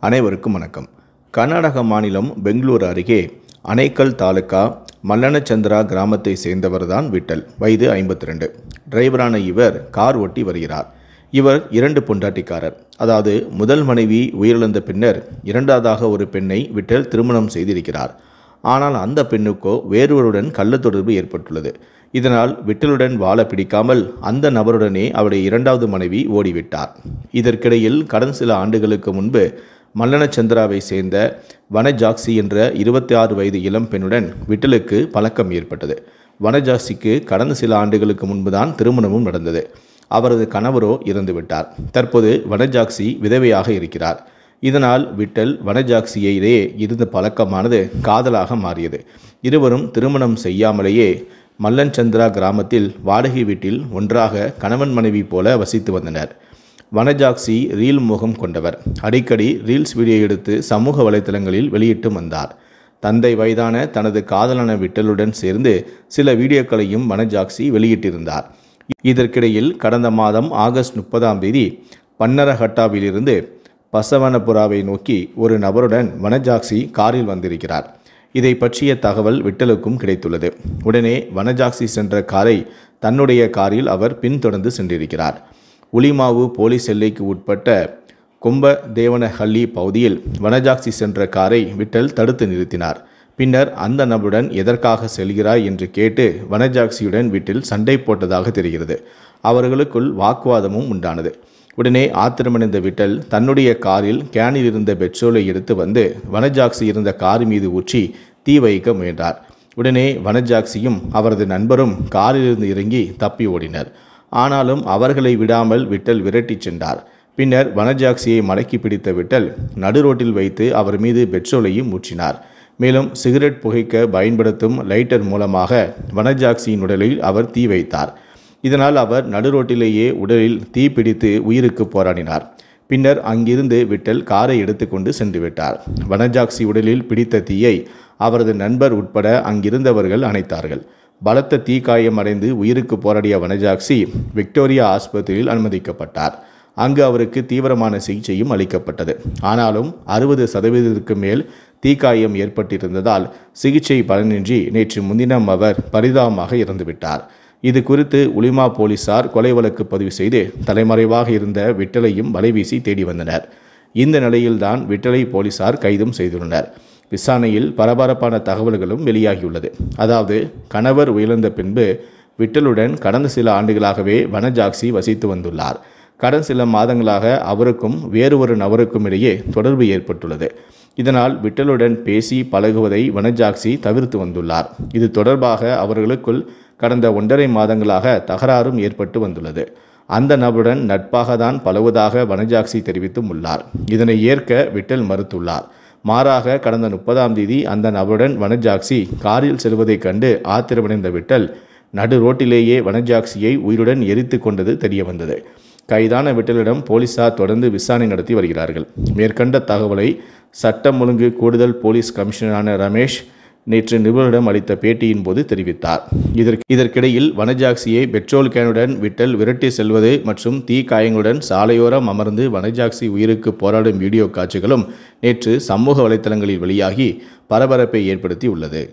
அனைவருக்கும் வணக்கம். கர்நாடக மாநிலம் பெங்களூரு அருகே அணைக்கல் தாலுகா மல்லனச்சந்திரா கிராமத்தை சேர்ந்தவர்தான் விட்டல். வயது 52. டிரைவரான இவர் கார் ஓட்டி வருகிறார். இவர் 2 பொண்டாட்டிக்காரர். அதாவது முதல் மனைவி உயிரிழந்த பின்னர் இரண்டாவதாக ஒரு பெண்ணை விட்டல் திருமணம் செய்திருக்கிறார். ஆனால் அந்த பெண்ணுக்கோ வேறொருடன் கள்ள தொடர்பு ஏற்பட்டுள்ளது. இதனால் விட்டலுடன் வாழ பிடிக்காமல் அந்த நபருடனே அவருடைய இரண்டாவது மனைவி ஓடிவிட்டார். இதற்கிடையில் கடந்த சில ஆண்டுகளுக்கு முன்பு மல்லனச்சந்திராவை சேர்ந்த வனஜாக்சி என்ற 26 வயது இளம் பெண்ணுடன் விட்டலுக்கு பழக்கம் ஏற்பட்டது. வனஜாக்சிக்கு கடந்த சில ஆண்டுகளுக்கு முன்புதான் திருமணமும் நடந்தது. அவரது கணவரோ இறந்துவிட்டார். தற்போது வனஜாக்சி விதவையாக இருக்கிறார். இதனால் விட்டல் வனஜாக்சியிடையே இருந்த பழக்கமானது காதலாக மாறியது. இருவரும் திருமணம் செய்யாமலேயே மல்லனச்சந்திரா கிராமத்தில் வாடகை வீட்டில் ஒன்றாக கணவன் மனைவி போல வசித்து வந்தனர். வனஜாக்சி ரீல் முகம் கொண்டவர். அடிக்கடி ரீல்ஸ் வீடியோ எடுத்து சமூக வலைத்தளங்களில் வெளியிட்டு வந்தார். தந்தை வயதான தனது காதலான விட்டலுடன் சேர்ந்து சில வீடியோக்களையும் வனஜாக்சி வெளியிட்டிருந்தார். இதற்கிடையில் கடந்த மாதம் ஆகஸ்ட் 30ஆம் தேதி பன்னரஹட்டாவிலிருந்து பசவனபுராவை நோக்கி ஒரு நபருடன் வனஜாக்சி காரில் வந்திருக்கிறார். இதை பற்றிய தகவல் விட்டலுக்கும் கிடைத்துள்ளது. உடனே வனஜாக்சி சென்ற காரை தன்னுடைய காரில் அவர் பின்தொடர்ந்து சென்றிருக்கிறார். உளிமாவு போலீஸ் எல்லைக்கு உட்பட்ட கொம்பதேவனஹள்ளி பகுதியில் வனஜாக்சி சென்ற காரை விட்டல் தடுத்து நிறுத்தினார். பின்னர் அந்த நபருடன் எதற்காக செல்கிறாய் என்று கேட்டு வனஜாக்சியுடன் விட்டல் சண்டை போட்டதாக தெரிகிறது. அவர்களுக்குள் வாக்குவாதமும் உண்டானது. உடனே ஆத்திரமடைந்த விட்டல் தன்னுடைய காரில் கேனில் இருந்த பெட்ரோலை எடுத்து வந்து வனஜாக்சி இருந்த கார் மீது ஊற்றி தீ வைக்க முயன்றார். உடனே வனஜாக்சியும் அவரது நண்பரும் காரிலிருந்து இறங்கி தப்பி ஓடினர். ஆனாலும் அவர்களை விடாமல் விட்டல் விரட்டி சென்றார். பின்னர் வனஜாக்சியை மடக்கி பிடித்த விட்டல் நடு ரோட்டில் வைத்து அவர் மீது பெட்ரோலையும் ஊற்றினார். மேலும் சிகரெட் புகைக்க பயன்படுத்தும் லைட்டர் மூலமாக வனஜாக்சியின் உடலில் அவர் தீ வைத்தார். இதனால் அவர் நடு ரோட்டிலேயே உடலில் தீ பிடித்து உயிருக்கு போராடினார். பின்னர் அங்கிருந்து விட்டல் காரை எடுத்துக்கொண்டு சென்று விட்டார். வனஜாக்சி உடலில் பிடித்த தீயை அவரது நண்பர் உட்பட அங்கிருந்தவர்கள் அணைத்தார்கள். பலத்த தீக்காயம் அடைந்து உயிருக்கு போராடிய வனஜாக்சி விக்டோரியா ஆஸ்பத்திரியில் அனுமதிக்கப்பட்டார். அங்கு அவருக்கு தீவிரமான சிகிச்சையும் அளிக்கப்பட்டது. ஆனாலும் 60% மேல் தீக்காயம் ஏற்பட்டிருந்ததால் சிகிச்சை பலனின்றி நேற்று முன்தினம் அவர் பரிதாபமாக இறந்துவிட்டார். இது குறித்து உளிமா போலீசார் கொலை வழக்கு பதிவு செய்து தலைமறைவாக இருந்த விட்டலையும் வலைவீசி தேடி வந்தனர். இந்த நிலையில்தான் விட்டலை போலீசார் கைதும் செய்துள்ளனர். விசாரணையில் பரபரப்பான தகவல்களும் வெளியாகியுள்ளது. அதாவது கணவர் உயிரிழந்த பின்பு விட்டலுடன் கடந்த சில ஆண்டுகளாகவே வனஜாக்சி வசித்து வந்துள்ளார். கடந்த சில மாதங்களாக அவருக்கும் வேறு ஒரு நபருக்கும் இடையே தொடர்பு ஏற்பட்டுள்ளது. இதனால் விட்டலுடன் பேசி பழகுவதை வனஜாக்சி தவிர்த்து வந்துள்ளார். இது தொடர்பாக அவர்களுக்குள் கடந்த 1.5 மாதங்களாக தகராறும் ஏற்பட்டு வந்துள்ளது. அந்த நபருடன் நட்பாக தான் பழகுவதாக வனஜாக்சி தெரிவித்தும் உள்ளார். இதனை ஏற்க விட்டல் மறுத்துள்ளார். மாறாக கடந்த 30ஆம் தேதி அந்த நபருடன் வனஜாக்சி காரில் செல்வதைக் கண்டு ஆத்திரமடைந்த விட்டல் நடு ரோட்டிலேயே வனஜாக்சியை உயிருடன் எரித்து கொண்டது தெரியவந்தது. கைதான விட்டலிடம் போலீசார் தொடர்ந்து விசாரணை நடத்தி வருகிறார்கள். மேற்கண்ட தகவலை சட்டம் ஒழுங்கு கூடுதல் போலீஸ் கமிஷனரான ரமேஷ் நேற்று நிபுணரிடம் அளித்த பேட்டியின் போது தெரிவித்தார். இதற்கிடையில் வனஜாக்சியை பெட்ரோல் கேனுடன் விட்டல் விரட்டி செல்வது மற்றும் தீ காயங்களுடன் சாலையோரம் அமர்ந்து வனஜாக்சி உயிருக்கு போராடும் வீடியோ காட்சிகளும் நேற்று சமூக வலைத்தளங்களில் வெளியாகி பரபரப்பை ஏற்படுத்தி உள்ளது.